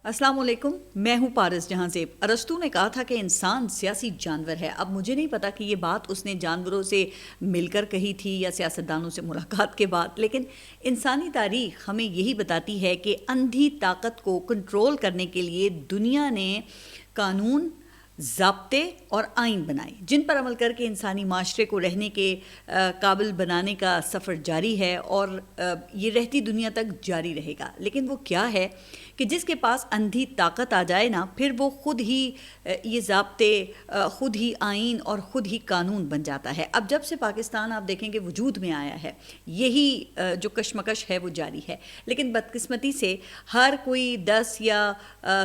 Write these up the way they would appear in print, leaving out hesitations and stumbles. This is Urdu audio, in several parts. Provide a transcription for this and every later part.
السلام علیکم، میں ہوں پارس جہاں زیب۔ ارسطو نے کہا تھا کہ انسان سیاسی جانور ہے۔ اب مجھے نہیں پتا کہ یہ بات اس نے جانوروں سے مل کر کہی تھی یا سیاستدانوں سے ملاقات کے بعد، لیکن انسانی تاریخ ہمیں یہی بتاتی ہے کہ اندھی طاقت کو کنٹرول کرنے کے لیے دنیا نے قانون، ضابطے اور آئین بنائے، جن پر عمل کر کے انسانی معاشرے کو رہنے کے قابل بنانے کا سفر جاری ہے اور یہ رہتی دنیا تک جاری رہے گا۔ لیکن وہ کیا ہے کہ جس کے پاس اندھی طاقت آ جائے نا، پھر وہ خود ہی یہ ضابطے، خود ہی آئین اور خود ہی قانون بن جاتا ہے۔ اب جب سے پاکستان آپ دیکھیں کہ وجود میں آیا ہے، یہی جو کشمکش ہے وہ جاری ہے، لیکن بدقسمتی سے ہر کوئی 10 یا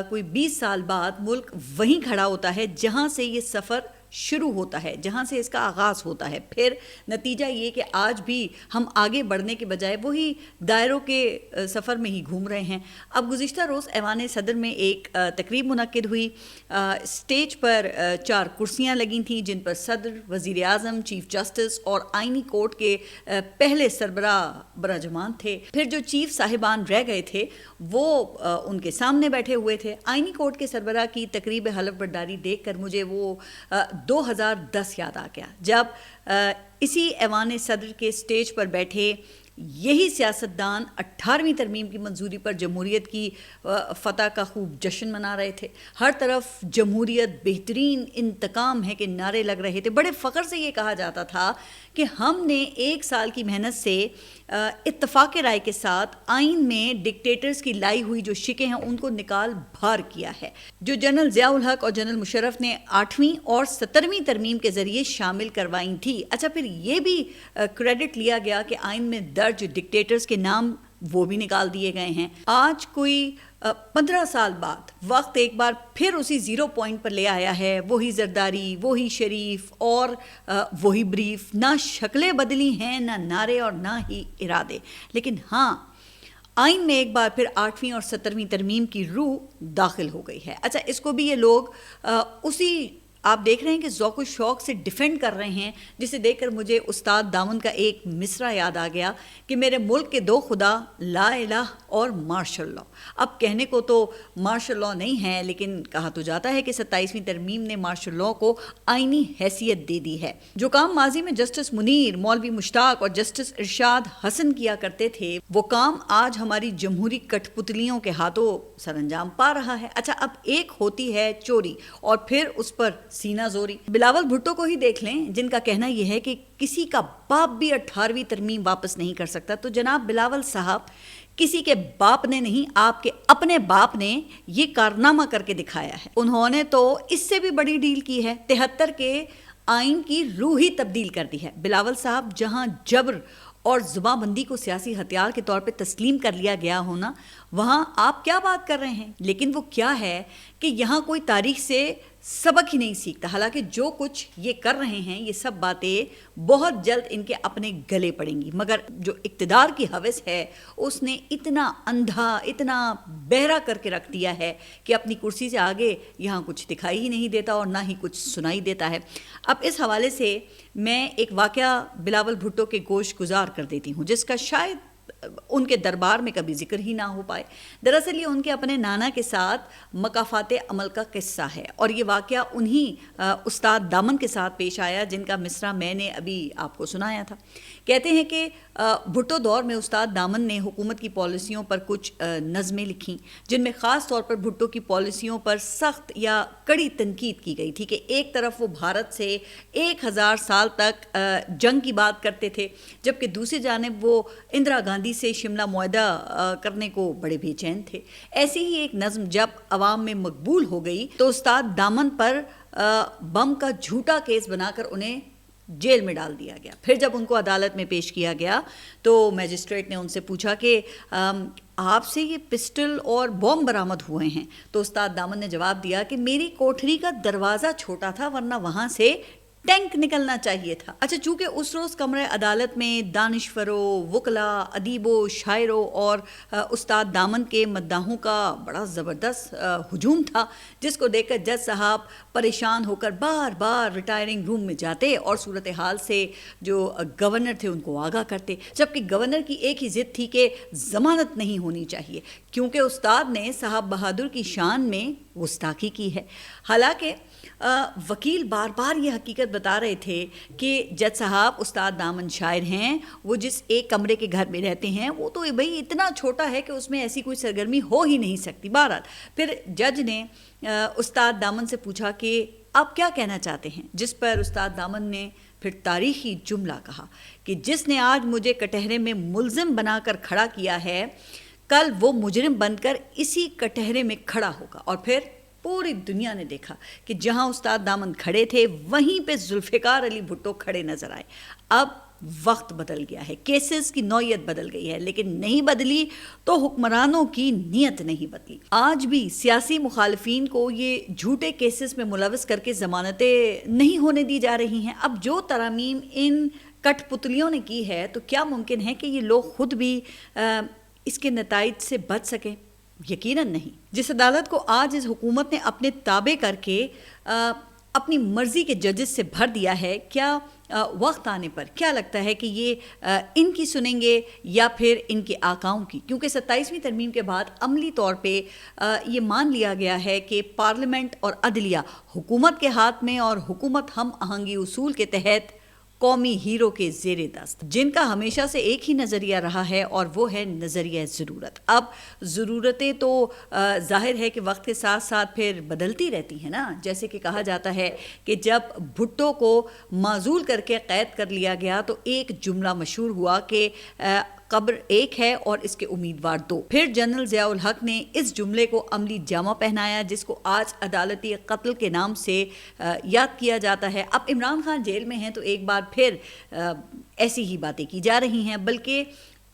کوئی 20 سال بعد ملک وہیں کھڑا ہوتا ہے جہاں سے یہ سفر شروع ہوتا ہے، جہاں سے اس کا آغاز ہوتا ہے۔ پھر نتیجہ یہ کہ آج بھی ہم آگے بڑھنے کے بجائے وہی دائروں کے سفر میں ہی گھوم رہے ہیں۔ اب گزشتہ روز ایوان صدر میں ایک تقریب منعقد ہوئی۔ اسٹیج پر 4 کرسیاں لگی تھیں جن پر صدر، وزیر اعظم، چیف جسٹس اور آئینی کورٹ کے پہلے سربراہ براجمان تھے۔ پھر جو چیف صاحبان رہ گئے تھے وہ ان کے سامنے بیٹھے ہوئے تھے۔ آئینی کورٹ کے سربراہ کی تقریب حلف برداری دیکھ کر مجھے وہ 2010 یاد آ گیا، جب اسی ایوان صدر کے اسٹیج پر بیٹھے یہی سیاستدان 18ویں ترمیم کی منظوری پر جمہوریت کی فتح کا خوب جشن منا رہے تھے۔ ہر طرف جمہوریت، بہترین انتقام ہے کہ نعرے لگ رہے تھے۔ بڑے فخر سے یہ کہا جاتا تھا کہ ہم نے 1 سال کی محنت سے اتفاق رائے کے ساتھ آئین میں ڈکٹیٹرز کی لائی ہوئی جو شکیں ہیں ان کو نکال بھار کیا ہے، جو جنرل ضیاء الحق اور جنرل مشرف نے 8ویں اور 17ویں ترمیم کے ذریعے شامل کروائی تھی۔ اچھا، پھر یہ بھی کریڈٹ لیا گیا کہ آئین میں درج ڈکٹیٹرز کے نام وہ بھی نکال دیے گئے ہیں۔ آج کوئی 15 سال بعد وقت ایک بار پھر اسی 0 پوائنٹ پر لے آیا ہے۔ وہی زرداری، وہی شریف اور وہی بریف، نہ شکلیں بدلی ہیں، نہ نعرے اور نہ ہی ارادے، لیکن ہاں آئین میں ایک بار پھر 8ویں اور 17ویں ترمیم کی روح داخل ہو گئی ہے۔ اچھا، اس کو بھی یہ لوگ اسی آپ دیکھ رہے ہیں کہ ذوق و شوق سے ڈیفینڈ کر رہے ہیں، جسے دیکھ کر مجھے استاد دامن کا ایک مصرع یاد آ گیا کہ میرے ملک کے 2 خدا، لا الہ اور مارشل لا۔ اب کہنے کو تو مارشل لا نہیں ہے، لیکن کہا تو جاتا ہے کہ 27ویں ترمیم نے مارشل لا کو آئینی حیثیت دے دی ہے۔ جو کام ماضی میں جسٹس منیر، مولوی مشتاق اور جسٹس ارشاد حسن کیا کرتے تھے، وہ کام آج ہماری جمہوری کٹ پتلیوں کے ہاتھوں سر انجام پا رہا ہے۔ اچھا، اب ایک ہوتی ہے چوری اور پھر اس پر سینہ زوری۔ بلاول بھٹو کو ہی دیکھ لیں، جن کا کہنا یہ ہے کہ کسی کا باپ بھی 18ویں ترمیم واپس نہیں کر سکتا۔ تو جناب بلاول صاحب، کسی کے باپ نے نہیں، آپ کے اپنے باپ نے یہ کارنامہ کر کے دکھایا ہے۔ انہوں نے تو اس سے بھی بڑی ڈیل کی ہے، 73 کے آئین کی روح ہی تبدیل کر دی ہے۔ بلاول صاحب، جہاں جبر اور زباں بندی کو سیاسی ہتھیار کے طور پہ تسلیم کر لیا گیا ہونا، وہاں آپ کیا بات کر رہے ہیں؟ لیکن وہ کیا ہے کہ یہاں کوئی تاریخ سے سبق ہی نہیں سیکھتا، حالانکہ جو کچھ یہ کر رہے ہیں یہ سب باتیں بہت جلد ان کے اپنے گلے پڑیں گی، مگر جو اقتدار کی ہوس ہے اس نے اتنا اندھا، اتنا بہرا کر کے رکھ دیا ہے کہ اپنی کرسی سے آگے یہاں کچھ دکھائی ہی نہیں دیتا اور نہ ہی کچھ سنائی دیتا ہے۔ اب اس حوالے سے میں ایک واقعہ بلاول بھٹو کے گوش گزار کر دیتی ہوں، جس کا شاید ان کے دربار میں کبھی ذکر ہی نہ ہو پائے۔ دراصل یہ ان کے اپنے نانا کے ساتھ مکافات عمل کا قصہ ہے، اور یہ واقعہ انہی استاد دامن کے ساتھ پیش آیا جن کا مصرع میں نے ابھی آپ کو سنایا تھا۔ کہتے ہیں کہ بھٹو دور میں استاد دامن نے حکومت کی پالیسیوں پر کچھ نظمیں لکھیں، جن میں خاص طور پر بھٹو کی پالیسیوں پر سخت یا کڑی تنقید کی گئی تھی کہ ایک طرف وہ بھارت سے 1000 سال تک جنگ کی بات کرتے تھے، جبکہ دوسری جانب وہ اندرا گاندھی سے شملہ معاہدہ کرنے کو بڑے بے چین تھے۔ ایسی ہی ایک نظم جب عوام میں مقبول ہو گئی تو استاد دامن پر بم کا جھوٹا کیس بنا کر انہیں جیل میں ڈال دیا گیا۔ پھر جب ان کو عدالت میں پیش کیا گیا تو میجسٹریٹ نے ان سے پوچھا کہ آپ سے یہ پسٹل اور بم برآمد ہوئے ہیں، تو استاد دامن نے جواب دیا کہ میری کوٹھری کا دروازہ چھوٹا تھا ورنہ وہاں سے ٹینک نکلنا چاہیے تھا۔ اچھا، چونکہ اس روز کمرہ عدالت میں دانشوروں، وکلاء، ادیبوں، شاعروں اور استاد دامن کے مداحوں کا بڑا زبردست ہجوم تھا، جس کو دیکھ کر جج صاحب پریشان ہو کر بار بار ریٹائرنگ روم میں جاتے اور صورتحال سے جو گورنر تھے ان کو آگاہ کرتے، جبکہ گورنر کی ایک ہی ضد تھی کہ ضمانت نہیں ہونی چاہیے، کیونکہ استاد نے صاحب بہادر کی شان میں گستاخی کی ہے۔ حالانکہ وکیل بار بار یہ حقیقت بتا رہے تھے کہ جج صاحب استاد دامن شاعر ہیں، وہ جس ایک کمرے کے گھر میں رہتے ہیں وہ تو بھئی اتنا چھوٹا ہے کہ اس میں ایسی کوئی سرگرمی ہو ہی نہیں سکتی۔ بہرحال پھر جج نے استاد دامن سے پوچھا کہ آپ کیا کہنا چاہتے ہیں، جس پر استاد دامن نے پھر تاریخی جملہ کہا کہ جس نے آج مجھے کٹہرے میں ملزم بنا کر کھڑا کیا ہے، کل وہ مجرم بن کر اسی کٹہرے میں کھڑا ہوگا۔ اور پھر پوری دنیا نے دیکھا کہ جہاں استاد دامن کھڑے تھے وہیں پہ ذوالفقار علی بھٹو کھڑے نظر آئے۔ اب وقت بدل گیا ہے، کیسز کی نوعیت بدل گئی ہے، لیکن نہیں بدلی تو حکمرانوں کی نیت نہیں بدلی۔ آج بھی سیاسی مخالفین کو یہ جھوٹے کیسز میں ملوث کر کے ضمانتیں نہیں ہونے دی جا رہی ہیں۔ اب جو ترامیم ان کٹ پتلیوں نے کی ہے تو کیا ممکن ہے کہ یہ لوگ خود بھی اس کے نتائج سے بچ سکیں؟ یقیناً نہیں۔ جس عدالت کو آج اس حکومت نے اپنے تابع کر کے اپنی مرضی کے ججز سے بھر دیا ہے، کیا وقت آنے پر کیا لگتا ہے کہ یہ ان کی سنیں گے یا پھر ان کے آقاؤں کی؟ کیونکہ 27ویں ترمیم کے بعد عملی طور پہ یہ مان لیا گیا ہے کہ پارلیمنٹ اور عدلیہ حکومت کے ہاتھ میں، اور حکومت ہم آہنگی اصول کے تحت قومی ہیرو کے زیر دست، جن کا ہمیشہ سے ایک ہی نظریہ رہا ہے اور وہ ہے نظریہ ضرورت۔ اب ضرورتیں تو ظاہر ہے کہ وقت کے ساتھ ساتھ پھر بدلتی رہتی ہیں نا، جیسے کہ کہا جاتا ہے کہ جب بھٹو کو معزول کر کے قید کر لیا گیا تو ایک جملہ مشہور ہوا کہ قبر ایک ہے اور اس کے امیدوار دو۔ پھر جنرل ضیاء الحق نے اس جملے کو عملی جامہ پہنایا، جس کو آج عدالتی قتل کے نام سے یاد کیا جاتا ہے۔ اب عمران خان جیل میں ہیں تو ایک بار پھر ایسی ہی باتیں کی جا رہی ہیں، بلکہ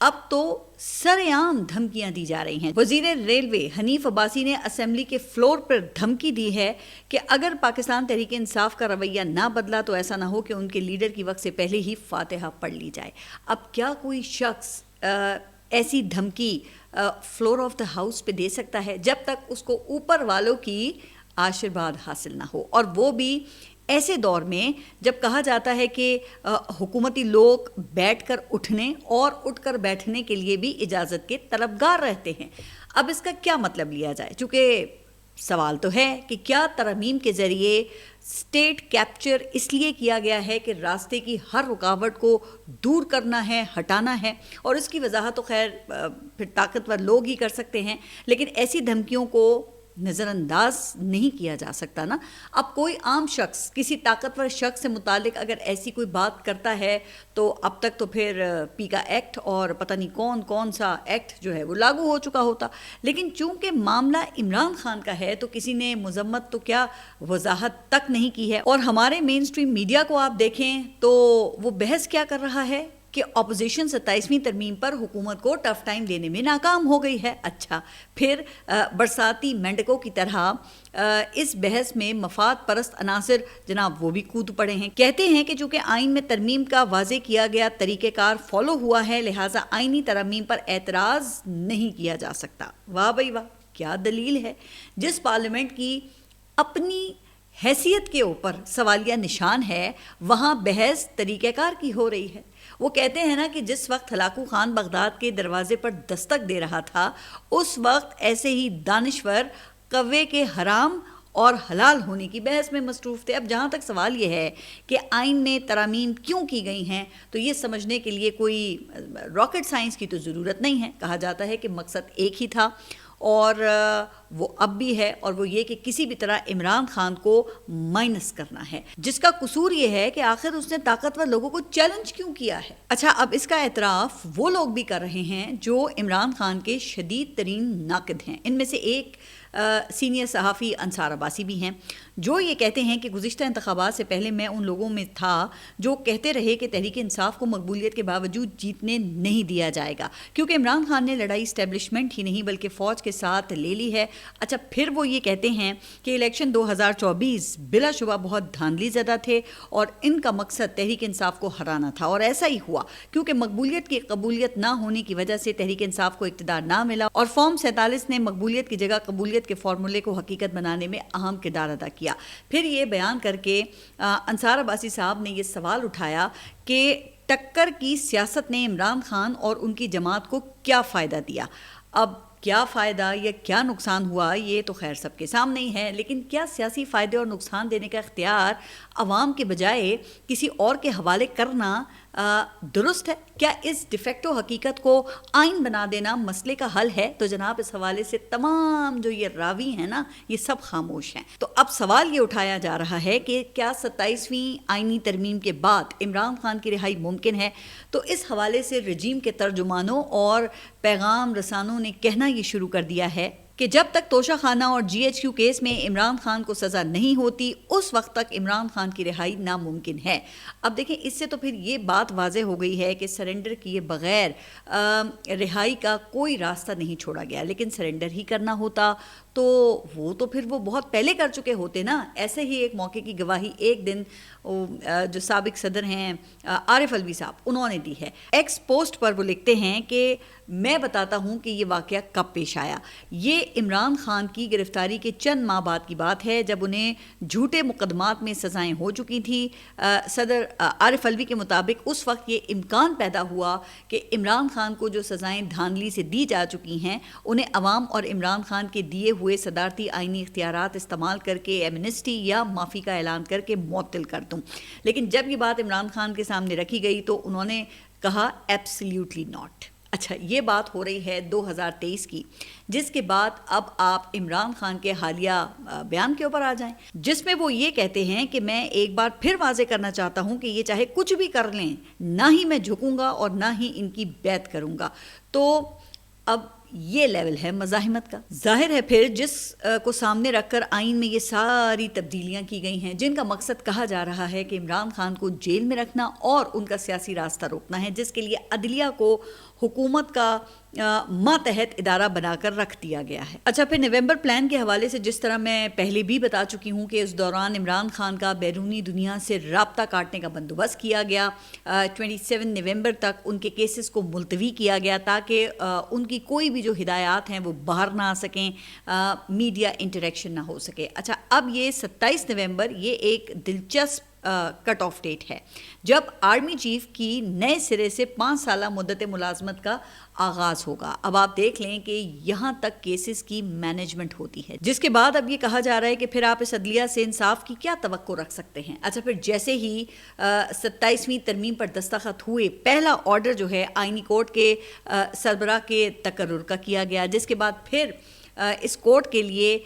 اب تو سر عام دھمکیاں دی جا رہی ہیں۔ وزیر ریلوے حنیف عباسی نے اسمبلی کے فلور پر دھمکی دی ہے کہ اگر پاکستان تحریک انصاف کا رویہ نہ بدلا تو ایسا نہ ہو کہ ان کے لیڈر کی وقت سے پہلے ہی فاتحہ پڑھ لی جائے۔ اب کیا کوئی شخص ایسی دھمکی فلور آف دا ہاؤس پہ دے سکتا ہے جب تک اس کو اوپر والوں کی آشیرواد حاصل نہ ہو، اور وہ بھی ایسے دور میں جب کہا جاتا ہے کہ حکومتی لوگ بیٹھ کر اٹھنے اور اٹھ کر بیٹھنے کے لیے بھی اجازت کے طلبگار رہتے ہیں۔ اب اس کا کیا مطلب لیا جائے؟ چونکہ سوال تو ہے کہ کیا ترمیم کے ذریعے اسٹیٹ کیپچر اس لیے کیا گیا ہے کہ راستے کی ہر رکاوٹ کو دور کرنا ہے، ہٹانا ہے، اور اس کی وضاحت تو خیر پھر طاقتور لوگ ہی کر سکتے ہیں، لیکن ایسی دھمکیوں کو نظر انداز نہیں کیا جا سکتا نا۔ اب کوئی عام شخص کسی طاقتور شخص سے متعلق اگر ایسی کوئی بات کرتا ہے تو اب تک تو پھر پی کا ایکٹ اور پتہ نہیں کون سا ایکٹ جو ہے وہ لاگو ہو چکا ہوتا، لیکن چونکہ معاملہ عمران خان کا ہے تو کسی نے مذمت تو کیا وضاحت تک نہیں کی ہے۔ اور ہمارے مین اسٹریم میڈیا کو آپ دیکھیں تو وہ بحث کیا کر رہا ہے کہ اپوزیشن 27ویں ترمیم پر حکومت کو ٹف ٹائم دینے میں ناکام ہو گئی ہے۔ اچھا، پھر برساتی مینڈکوں کی طرح اس بحث میں مفاد پرست عناصر جناب وہ بھی کود پڑے ہیں، کہتے ہیں کہ چونکہ آئین میں ترمیم کا واضح کیا گیا طریقہ کار فالو ہوا ہے لہٰذا آئینی ترمیم پر اعتراض نہیں کیا جا سکتا۔ واہ بھائی واہ، کیا دلیل ہے! جس پارلیمنٹ کی اپنی حیثیت کے اوپر سوالیہ نشان ہے وہاں بحث طریقہ کار کی ہو رہی ہے۔ وہ کہتے ہیں نا کہ جس وقت ہلاکو خان بغداد کے دروازے پر دستک دے رہا تھا اس وقت ایسے ہی دانشور کوے کے حرام اور حلال ہونے کی بحث میں مصروف تھے۔ اب جہاں تک سوال یہ ہے کہ آئین میں ترامیم کیوں کی گئی ہیں تو یہ سمجھنے کے لیے کوئی راکٹ سائنس کی تو ضرورت نہیں ہے۔ کہا جاتا ہے کہ مقصد ایک ہی تھا اور وہ اب بھی ہے، اور وہ یہ کہ کسی بھی طرح عمران خان کو مائنس کرنا ہے، جس کا قصور یہ ہے کہ آخر اس نے طاقتور لوگوں کو چیلنج کیوں کیا ہے۔ اچھا، اب اس کا اعتراف وہ لوگ بھی کر رہے ہیں جو عمران خان کے شدید ترین ناقد ہیں۔ ان میں سے ایک سینئر صحافی انصار عباسی بھی ہیں، جو یہ کہتے ہیں کہ گزشتہ انتخابات سے پہلے میں ان لوگوں میں تھا جو کہتے رہے کہ تحریک انصاف کو مقبولیت کے باوجود جیتنے نہیں دیا جائے گا، کیونکہ عمران خان نے لڑائی اسٹیبلشمنٹ ہی نہیں بلکہ فوج کے ساتھ لے لی ہے۔ اچھا، پھر وہ یہ کہتے ہیں کہ الیکشن 2024 بلا شبہ بہت دھاندلی زدہ تھے اور ان کا مقصد تحریک انصاف کو ہرانا تھا، اور ایسا ہی ہوا کیونکہ مقبولیت کی قبولیت نہ ہونے کی وجہ سے تحریک انصاف کو اقتدار نہ ملا، اور فارم 47 نے مقبولیت کی جگہ قبولیت کے فارمولے کو حقیقت بنانے میں اہم کردار ادا کیا۔ پھر یہ بیان کر کے انصار عباسی صاحب نے یہ سوال اٹھایا کہ ٹکر کی سیاست نے عمران خان اور ان کی جماعت کو کیا فائدہ دیا؟ اب کیا فائدہ یا کیا نقصان ہوا یہ تو خیر سب کے سامنے ہی ہے، لیکن کیا سیاسی فائدے اور نقصان دینے کا اختیار عوام کے بجائے کسی اور کے حوالے کرنا درست ہے؟ کیا اس ڈیفیکٹو حقیقت کو آئین بنا دینا مسئلے کا حل ہے؟ تو جناب اس حوالے سے تمام جو یہ راوی ہیں نا یہ سب خاموش ہیں۔ تو اب سوال یہ اٹھایا جا رہا ہے کہ کیا 27ویں آئینی ترمیم کے بعد عمران خان کی رہائی ممکن ہے؟ تو اس حوالے سے رجیم کے ترجمانوں اور پیغام رسانوں نے کہنا یہ شروع کر دیا ہے کہ جب تک توشہ خانہ اور جی ایچ کیو کیس میں عمران خان کو سزا نہیں ہوتی اس وقت تک عمران خان کی رہائی ناممکن ہے۔ اب دیکھیں اس سے تو پھر یہ بات واضح ہو گئی ہے کہ سرنڈر کیے بغیر رہائی کا کوئی راستہ نہیں چھوڑا گیا، لیکن سرنڈر ہی کرنا ہوتا تو وہ تو پھر وہ بہت پہلے کر چکے ہوتے نا۔ ایسے ہی ایک موقع کی گواہی ایک دن جو سابق صدر ہیں عارف الوی صاحب انہوں نے دی ہے۔ ایکس پوسٹ پر وہ لکھتے ہیں کہ میں بتاتا ہوں کہ یہ واقعہ کب پیش آیا۔ یہ عمران خان کی گرفتاری کے چند ماہ بعد کی بات ہے جب انہیں جھوٹے مقدمات میں سزائیں ہو چکی تھیں۔ صدر عارف الوی کے مطابق اس وقت یہ امکان پیدا ہوا کہ عمران خان کو جو سزائیں دھاندلی سے دی جا چکی ہیں انہیں عوام اور عمران خان کے دیے ہوئے صدارتی آئینی اختیارات استعمال کر کے ایمنسٹی یا معافی کا اعلان کر کے معطل کر دوں۔ لیکن جب یہ بات عمران خان کے سامنے رکھی گئی تو انہوں نے کہا ایبسلیوٹلی ناٹ۔ اچھا، یہ بات ہو رہی ہے 2023 کی، جس کے بعد اب آپ عمران خان کے حالیہ بیان کے اوپر آ جائیں جس میں وہ یہ کہتے ہیں کہ میں ایک بار پھر واضح کرنا چاہتا ہوں کہ یہ چاہے کچھ بھی کر لیں نہ ہی میں جھکوں گا اور نہ ہی ان کی بیعت کروں گا۔ تو اب یہ لیول ہے مزاحمت کا۔ ظاہر ہے پھر جس کو سامنے رکھ کر آئین میں یہ ساری تبدیلیاں کی گئی ہیں جن کا مقصد کہا جا رہا ہے کہ عمران خان کو جیل میں رکھنا اور ان کا سیاسی راستہ روکنا ہے، جس کے لیے عدلیہ کو حکومت کا ماتحت ادارہ بنا کر رکھ دیا گیا ہے۔ اچھا، پھر نومبر پلان کے حوالے سے جس طرح میں پہلے بھی بتا چکی ہوں کہ اس دوران عمران خان کا بیرونی دنیا سے رابطہ کاٹنے کا بندوبست کیا گیا۔ 27 نومبر تک ان کے کیسز کو ملتوی کیا گیا تاکہ ان کی کوئی بھی جو ہدایات ہیں وہ باہر نہ آ سکیں، میڈیا انٹریکشن نہ ہو سکے۔ اچھا، اب یہ 27 نومبر یہ ایک دلچسپ کٹ آف ڈیٹ ہے جب آرمی چیف کی نئے سرے سے 5 سالہ مدت ملازمت کا آغاز ہوگا۔ اب آپ دیکھ لیں کہ یہاں تک کیسز کی مینجمنٹ ہوتی ہے، جس کے بعد اب یہ کہا جا رہا ہے کہ پھر آپ اس عدلیہ سے انصاف کی کیا توقع رکھ سکتے ہیں۔ اچھا، پھر جیسے ہی 27ویں ترمیم پر دستخط ہوئے پہلا آرڈر جو ہے آئینی کورٹ کے سربراہ کے تقرر کا کیا گیا، جس کے بعد پھر اس کورٹ کے لیے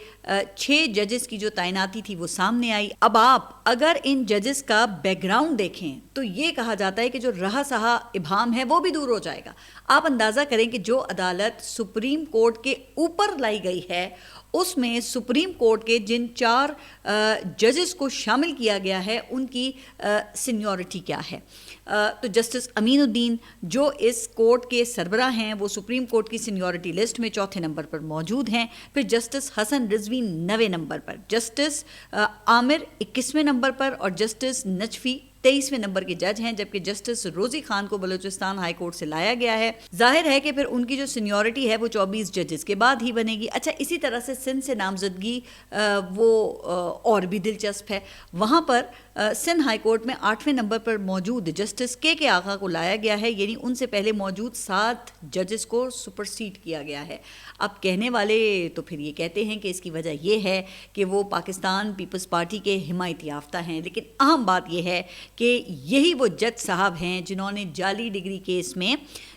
6 ججز کی جو تعیناتی تھی وہ سامنے آئی۔ اب آپ اگر ان ججز کا بیک گراؤنڈ دیکھیں تو یہ کہا جاتا ہے کہ جو رہا سہا ابہام ہے وہ بھی دور ہو جائے گا۔ آپ اندازہ کریں کہ جو عدالت سپریم کورٹ کے اوپر لائی گئی ہے اس میں سپریم کورٹ کے جن 4 ججز کو شامل کیا گیا ہے ان کی سینیورٹی کیا ہے۔ تو جسٹس امین الدین جو اس کورٹ کے سربراہ ہیں وہ سپریم کورٹ کی سینیورٹی لسٹ میں 4تھے نمبر پر موجود ہیں۔ پھر جسٹس حسن رضوی 9ویں نمبر پر، جسٹس عامر 21ویں نمبر پر اور جسٹس نجفی 23ویں نمبر کے جج ہیں، جبکہ جسٹس روزی خان کو بلوچستان ہائی کورٹ سے لایا گیا ہے۔ ظاہر ہے کہ پھر ان کی جو سینیورٹی ہے وہ 24 ججز کے بعد ہی بنے گی۔ اچھا، اسی طرح سے سندھ سے نامزدگی وہ اور بھی دلچسپ ہے۔ وہاں پر سندھ ہائی کورٹ میں 8ویں نمبر پر موجود جسٹس کے آغا کو لایا گیا ہے، یعنی ان سے پہلے موجود 7 ججز کو سپرسیڈ کیا گیا ہے۔ اب کہنے والے تو پھر یہ کہتے ہیں کہ اس کی وجہ یہ ہے کہ وہ پاکستان پیپلز پارٹی کے حمایت یافتہ ہیں، لیکن اہم بات یہ ہے کہ یہی وہ جج صاحب ہیں جنہوں نے جعلی ڈگری کیس میں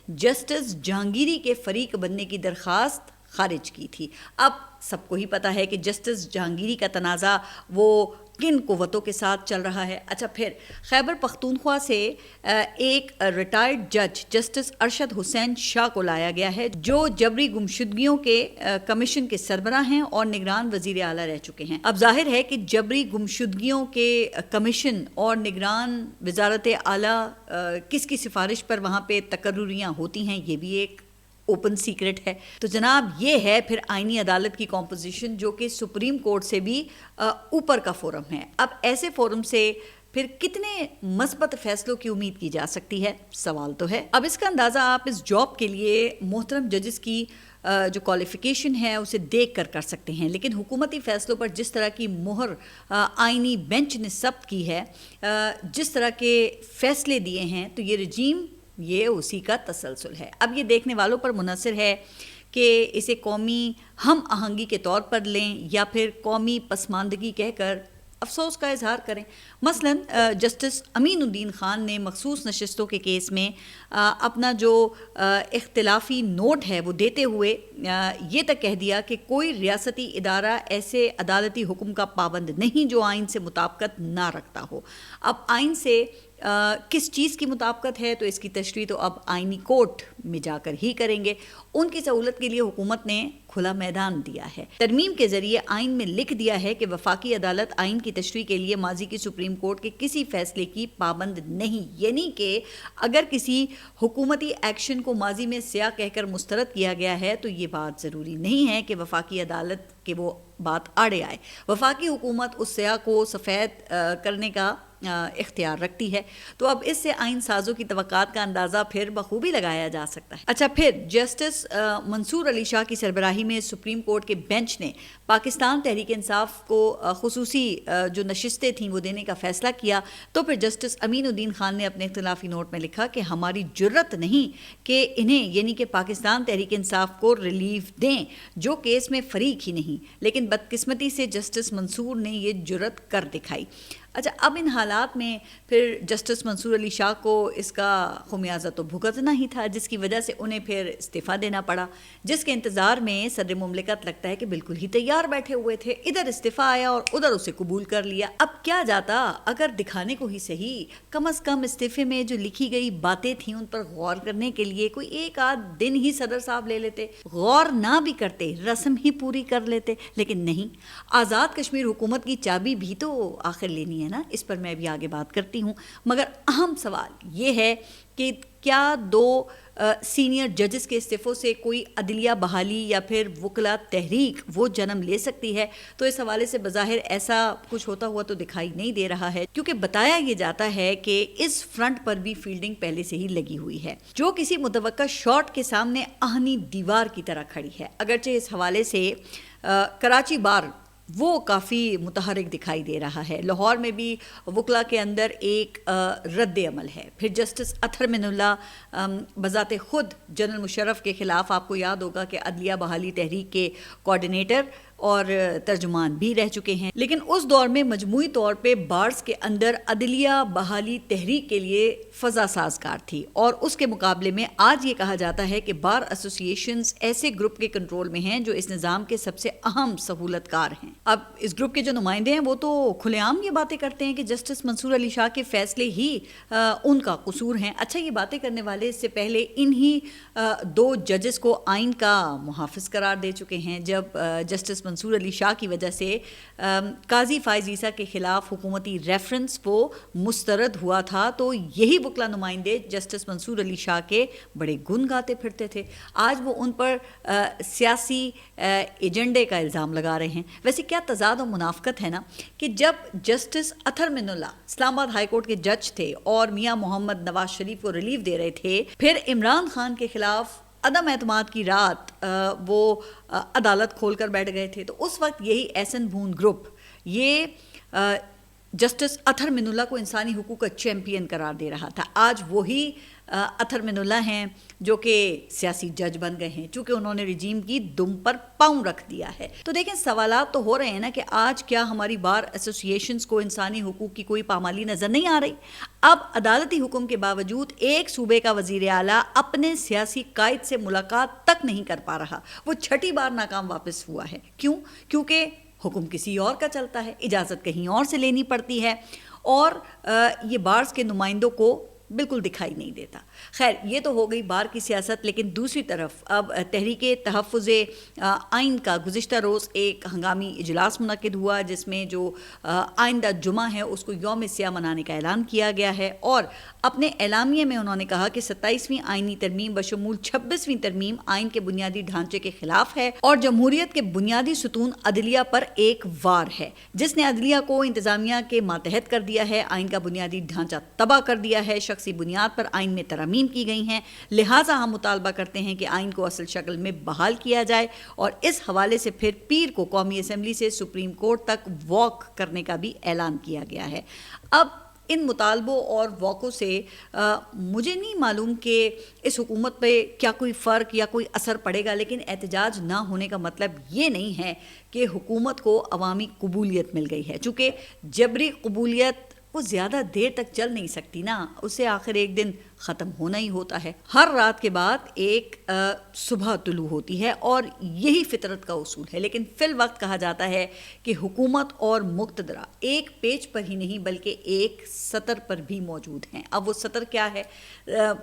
جسٹس جہانگیری کے فریق بننے کی درخواست خارج کی تھی۔ اب سب کو ہی پتہ ہے کہ جسٹس جہانگیری کا تنازع وہ کن قوتوں کے ساتھ چل رہا ہے. اچھا پھر خیبر پختونخوا سے ایک ریٹائرڈ جج جسٹس ارشد حسین شاہ کو لایا گیا ہے جو جبری گمشدگیوں کے کمیشن کے سربراہ ہیں اور نگران وزیر اعلیٰ رہ چکے ہیں. اب ظاہر ہے کہ جبری گمشدگیوں کے کمیشن اور نگران وزارت اعلیٰ کس کی سفارش پر وہاں پہ تقرریاں ہوتی ہیں یہ بھی ایک اوپن سیکرٹ ہے. تو جناب یہ ہے پھر آئینی عدالت کی کمپوزیشن جو کہ سپریم کورٹ سے بھی اوپر کا فورم ہے. اب ایسے فورم سے پھر کتنے مثبت فیصلوں کی امید کی جا سکتی ہے سوال تو ہے. اب اس کا اندازہ آپ اس جاب کے لیے محترم ججز کی جو کوالیفیکیشن ہے اسے دیکھ کر سکتے ہیں. لیکن حکومتی فیصلوں پر جس طرح کی مہر آئینی بینچ نے ثبت کی ہے, جس طرح کے فیصلے دیے ہیں, تو یہ رجیم یہ اسی کا تسلسل ہے. اب یہ دیکھنے والوں پر منحصر ہے کہ اسے قومی ہم آہنگی کے طور پر لیں یا پھر قومی پسماندگی کہہ کر افسوس کا اظہار کریں. مثلاً جسٹس امین الدین خان نے مخصوص نشستوں کے کیس میں اپنا جو اختلافی نوٹ ہے وہ دیتے ہوئے یہ تک کہہ دیا کہ کوئی ریاستی ادارہ ایسے عدالتی حکم کا پابند نہیں جو آئین سے مطابقت نہ رکھتا ہو. اب آئین سے کس چیز کی مطابقت ہے تو اس کی تشریح تو اب آئینی کورٹ میں جا کر ہی کریں گے. ان کی سہولت کے لیے حکومت نے کھلا میدان دیا ہے. ترمیم کے ذریعے آئین میں لکھ دیا ہے کہ وفاقی عدالت آئین کی تشریح کے لیے ماضی کی سپریم کورٹ کے کسی فیصلے کی پابند نہیں. یعنی کہ اگر کسی حکومتی ایکشن کو ماضی میں سیاہ کہہ کر مسترد کیا گیا ہے تو یہ بات ضروری نہیں ہے کہ وفاقی عدالت کے وہ بات آڑے آئے. وفاقی حکومت اس سیاہ کو سفید کرنے کا اختیار رکھتی ہے. تو اب اس سے آئین سازوں کی توقعات کا اندازہ پھر بخوبی لگایا جا سکتا ہے. اچھا پھر جسٹس منصور علی شاہ کی سربراہی میں سپریم کورٹ کے بینچ نے پاکستان تحریک انصاف کو خصوصی جو نشستیں تھیں وہ دینے کا فیصلہ کیا. تو پھر جسٹس امین الدین خان نے اپنے اختلافی نوٹ میں لکھا کہ ہماری جرت نہیں کہ انہیں یعنی کہ پاکستان تحریک انصاف کو ریلیف دیں جو کیس میں فریق ہی نہیں. لیکن بدقسمتی سے جسٹس منصور نے یہ جرت کر دکھائی. اچھا اب ان حالات میں پھر جسٹس منصور علی شاہ کو اس کا خمیازہ تو بھگتنا ہی تھا جس کی وجہ سے انہیں پھر استعفیٰ دینا پڑا, جس کے انتظار میں صدر مملکت لگتا ہے کہ بالکل ہی تیار بیٹھے ہوئے تھے. ادھر استعفیٰ آیا اور ادھر اسے قبول کر لیا. اب کیا جاتا اگر دکھانے کو ہی صحیح کم از کم استعفے میں جو لکھی گئی باتیں تھیں ان پر غور کرنے کے لیے کوئی ایک آدھ دن ہی صدر صاحب لے لیتے, غور نہ بھی کرتے, رسم ہی پوری کر لیتے. لیکن نہیں, آزاد کشمیر حکومت کی چابی بھی تو آخر لینی ہے نا. اس پر میں بھی آگے بات کرتی ہوں, مگر اہم سوال یہ ہے کہ کیا دو سینئر ججز کے استعفوں سے کوئی عدلیہ بحالی یا پھر وکلا تحریک وہ جنم لے سکتی ہے. تو اس حوالے سے بظاہر ایسا کچھ ہوتا ہوا تو دکھائی نہیں دے رہا ہے, کیونکہ بتایا یہ جاتا ہے کہ اس فرنٹ پر بھی فیلڈنگ پہلے سے ہی لگی ہوئی ہے جو کسی متوقع شاٹ کے سامنے آہنی دیوار کی طرح کھڑی ہے. اگرچہ اس حوالے سے کراچی بار وہ کافی متحرک دکھائی دے رہا ہے. لاہور میں بھی وکلا کے اندر ایک رد عمل ہے. پھر جسٹس اطہر من اللہ بذات خود جنرل مشرف کے خلاف آپ کو یاد ہوگا کہ عدلیہ بحالی تحریک کے کوارڈینیٹر اور ترجمان بھی رہ چکے ہیں. لیکن اس دور میں مجموعی طور پہ بارز کے اندر عدلیہ بحالی تحریک کے لیے فضا سازگار تھی, اور اس کے مقابلے میں آج یہ کہا جاتا ہے کہ بار ایسوسیشنز ایسے گروپ کے کنٹرول میں ہیں جو اس نظام کے سب سے اہم سہولت کار ہیں. اب اس گروپ کے جو نمائندے ہیں وہ تو کھلے عام یہ باتیں کرتے ہیں کہ جسٹس منصور علی شاہ کے فیصلے ہی ان کا قصور ہیں. اچھا یہ باتیں کرنے والے اس سے پہلے انہی دو ججز کو آئین کا محافظ قرار دے چکے ہیں جب جسٹس منصور علی شاہ کی وجہ سے قاضی فائز عیسیٰ کے خلاف حکومتی ریفرنس وہ مسترد ہوا تھا. تو یہی وکلا نمائندے جسٹس منصور علی شاہ کے بڑے گن گاتے پھرتے تھے. آج وہ ان پر سیاسی ایجنڈے کا الزام لگا رہے ہیں. ویسے کیا تضاد و منافقت ہے نا کہ جب جسٹس اطہر من اللہ اسلام آباد ہائی کورٹ کے جج تھے اور میاں محمد نواز شریف کو ریلیف دے رہے تھے, پھر عمران خان کے خلاف عدم اعتماد کی رات وہ عدالت کھول کر بیٹھ گئے تھے. تو اس وقت یہی ایسن بھون گروپ یہ جسٹس اطہر من اللہ کو انسانی حقوق کا چیمپئن قرار دے رہا تھا. آج وہی اطہر من اللہ ہیں جو کہ سیاسی جج بن گئے ہیں چونکہ انہوں نے رجیم کی دم پر پاؤں رکھ دیا ہے. تو دیکھیں سوالات تو ہو رہے ہیں نا کہ آج کیا ہماری بار ایسوسیشنز کو انسانی حقوق کی کوئی پامالی نظر نہیں آ رہی؟ اب عدالتی حکم کے باوجود ایک صوبے کا وزیر اعلیٰ اپنے سیاسی قائد سے ملاقات تک نہیں کر پا رہا. وہ چھٹی بار ناکام واپس ہوا ہے. کیوں؟ کیونکہ حکم کسی اور کا چلتا ہے، اجازت کہیں اور سے لینی پڑتی ہے، اور یہ بارز کے نمائندوں کو بالکل دکھائی نہیں دیتا۔ خیر، یہ تو ہو گئی بار کی سیاست، لیکن دوسری طرف اب تحریک تحفظ آئین کا گزشتہ روز ایک ہنگامی اجلاس منعقد ہوا، جس میں جو آئندہ جمعہ ہے اس کو یوم سیاہ منانے کا اعلان کیا گیا ہے، اور اپنے اعلامیے میں انہوں نے کہا کہ 27ویں آئینی ترمیم بشمول 26ویں ترمیم آئین کے بنیادی ڈھانچے کے خلاف ہے اور جمہوریت کے بنیادی ستون عدلیہ پر ایک وار ہے، جس نے عدلیہ کو انتظامیہ کے ماتحت کر دیا ہے، آئین کا بنیادی ڈھانچہ تباہ کر دیا ہے، شخصی بنیاد پر آئین میں ترامیم کی گئی ہیں، لہٰذا ہم مطالبہ کرتے ہیں کہ آئین کو اصل شکل میں بحال کیا جائے، اور اس حوالے سے پھر پیر کو قومی اسمبلی سے سپریم کورٹ تک واک کرنے کا بھی اعلان کیا گیا ہے۔ اب ان مطالبوں اور واکوں سے مجھے نہیں معلوم کہ اس حکومت پہ کیا کوئی فرق یا کوئی اثر پڑے گا، لیکن احتجاج نہ ہونے کا مطلب یہ نہیں ہے کہ حکومت کو عوامی قبولیت مل گئی ہے، چونکہ جبری قبولیت وہ زیادہ دیر تک چل نہیں سکتی نا، اسے آخر ایک دن ختم ہونا ہی ہوتا ہے۔ ہر رات کے بعد ایک صبح طلوع ہوتی ہے، اور یہی فطرت کا اصول ہے، لیکن فی الوقت کہا جاتا ہے کہ حکومت اور مقتدرہ ایک پیج پر ہی نہیں بلکہ ایک سطر پر بھی موجود ہیں۔ اب وہ سطر کیا ہے؟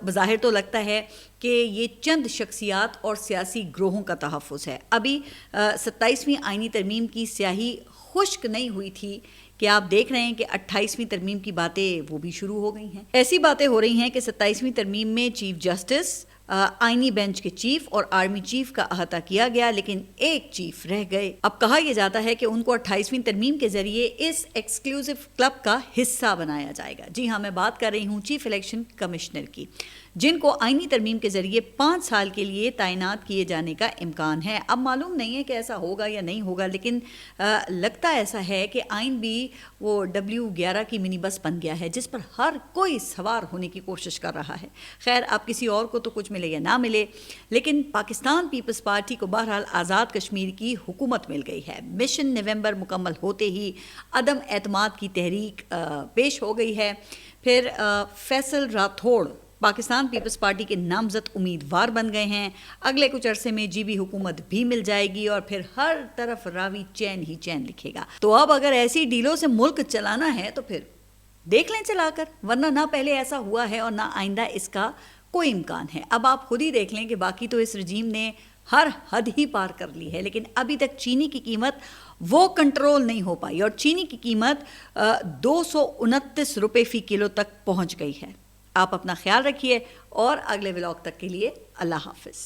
بظاہر تو لگتا ہے کہ یہ چند شخصیات اور سیاسی گروہوں کا تحفظ ہے۔ ابھی 27ویں آئینی ترمیم کی سیاہی خشک نہیں ہوئی تھی کہ آپ دیکھ رہے ہیں کہ 28ویں ترمیم کی باتیں وہ بھی شروع ہو گئی ہیں۔ ایسی باتیں ہو رہی ہیں کہ 27ویں ترمیم میں چیف جسٹس، آئینی بینچ کے چیف اور آرمی چیف کا احاطہ کیا گیا، لیکن ایک چیف رہ گئے۔ اب کہا یہ جاتا ہے کہ ان کو 28ویں ترمیم کے ذریعے اس ایکسکلوسیو کلب کا حصہ بنایا جائے گا۔ جی ہاں، میں بات کر رہی ہوں چیف الیکشن کمشنر کی، جن کو آئینی ترمیم کے ذریعے 5 سال کے لیے تعینات کیے جانے کا امکان ہے۔ اب معلوم نہیں ہے کہ ایسا ہوگا یا نہیں ہوگا، لیکن لگتا ایسا ہے کہ آئین بھی وہ W11 کی منی بس بن گیا ہے، جس پر ہر کوئی سوار ہونے کی کوشش کر رہا ہے۔ خیر، اب کسی اور کو تو کچھ ملے یا نہ ملے، لیکن پاکستان پیپلز پارٹی کو بہرحال آزاد کشمیر کی حکومت مل گئی ہے۔ مشن نومبر مکمل ہوتے ہی عدم اعتماد کی تحریک پیش ہو گئی ہے۔ پھر فیصل راٹھوڑ پاکستان پیپلز پارٹی کے نامزد امیدوار بن گئے ہیں۔ اگلے کچھ عرصے میں جی بی حکومت بھی مل جائے گی، اور پھر ہر طرف راوی چین ہی چین لکھے گا۔ تو اب اگر ایسی ڈیلوں سے ملک چلانا ہے تو پھر دیکھ لیں چلا کر، ورنہ نہ پہلے ایسا ہوا ہے اور نہ آئندہ اس کا کوئی امکان ہے۔ اب آپ خود ہی دیکھ لیں کہ باقی تو اس رجیم نے ہر حد ہی پار کر لی ہے، لیکن ابھی تک چینی کی قیمت وہ کنٹرول نہیں ہو پائی، اور چینی کی قیمت 229 روپے فی کلو تک پہنچ گئی ہے۔ آپ اپنا خیال رکھیے، اور اگلے ولاگ تک کے لیے اللہ حافظ۔